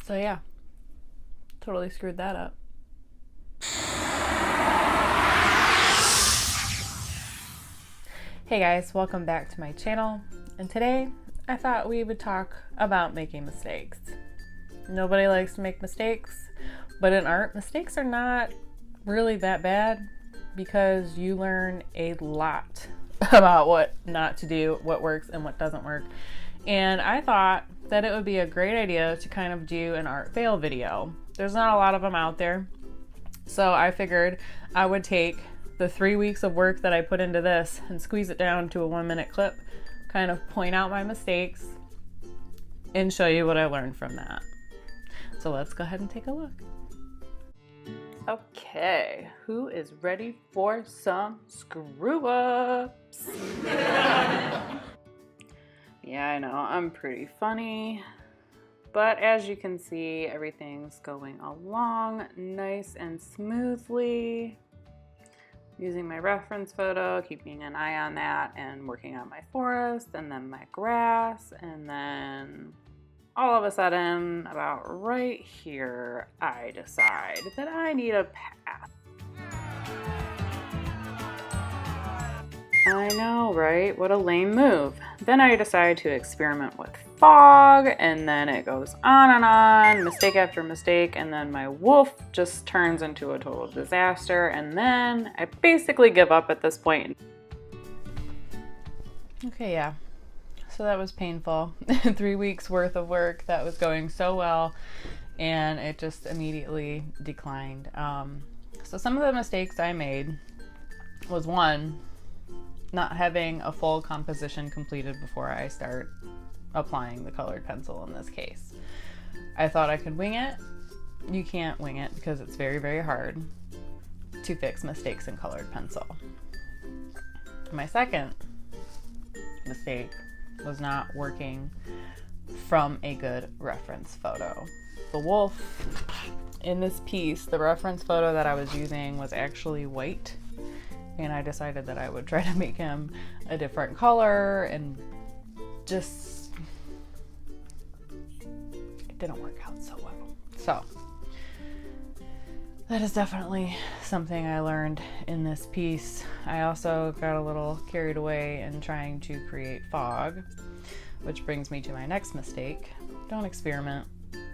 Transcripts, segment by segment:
So yeah, totally screwed that up. Hey guys, welcome back to my channel. And today I thought we would talk about making mistakes. Nobody likes to make mistakes, but in art, mistakes are not really that bad because you learn a lot about what not to do, what works and what doesn't work. And I thought that it would be a great idea to kind of do an art fail video. There's not a lot of them out there. So I figured I would take the 3 weeks of work that I put into this and squeeze it down to a 1-minute clip, kind of point out my mistakes and show you what I learned from that. So let's go ahead and take a look. Okay, who is ready for some screw ups? Yeah, I know, I'm pretty funny. But as you can see, everything's going along nice and smoothly. Using my reference photo, keeping an eye on that, and working on my forest, and then my grass, and then all of a sudden, about right here, I decide that I need a path. I know, right? What a lame move. Then I decide to experiment with fog, and then it goes on, mistake after mistake, and then my wolf just turns into a total disaster, and then I basically give up at this point. Okay, yeah. So that was painful. 3 weeks worth of work that was going so well, and it just immediately declined. So some of the mistakes I made was, one, not having a full composition completed before I start applying the colored pencil in this case. I thought I could wing it. You can't wing it because it's very, very hard to fix mistakes in colored pencil. My second mistake was not working from a good reference photo. The wolf in this piece, the reference photo that I was using was actually white, and I decided that I would try to make him a different color, and just it didn't work out so well. So that is definitely something I learned in this piece. I also got a little carried away in trying to create fog, which brings me to my next mistake. Don't experiment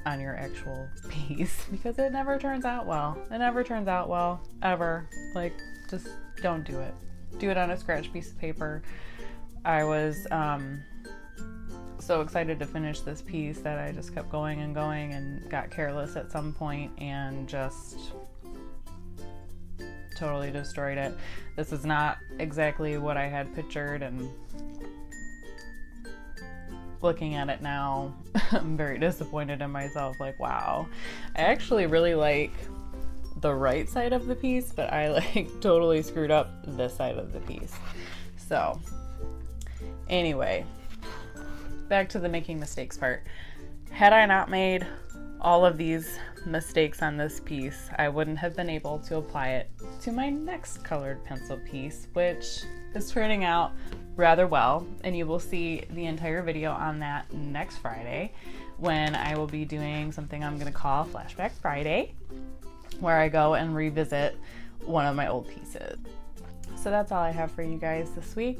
on your actual piece because it never turns out well. It never turns out well, ever. Like, just don't do it. Do it on a scratch piece of paper. I was so excited to finish this piece that I just kept going and going and got careless at some point and just totally destroyed it. This is not exactly what I had pictured, and looking at it now, I'm very disappointed in myself. Like, wow, I actually really like the right side of the piece, but I totally screwed up this side of the piece. So anyway, back to the making mistakes part. Had I not made all of these mistakes on this piece, I wouldn't have been able to apply it to my next colored pencil piece, which is turning out rather well, and you will see the entire video on that next Friday, when I will be doing something I'm going to call Flashback Friday, where I go and revisit one of my old pieces. So that's all I have for you guys this week.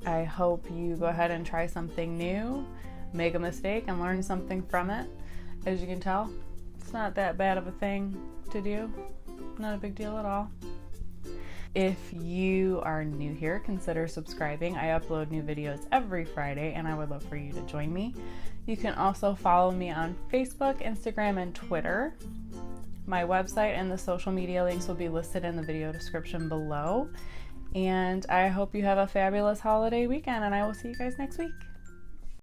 I hope you go ahead and try something new, make a mistake, and learn something from it. As you can tell, it's not that bad of a thing to do. Not a big deal at all. If you are new here, consider subscribing. I upload new videos every Friday, and I would love for you to join me. You can also follow me on Facebook, Instagram, and Twitter. My website and the social media links will be listed in the video description below. And I hope you have a fabulous holiday weekend, and I will see you guys next week.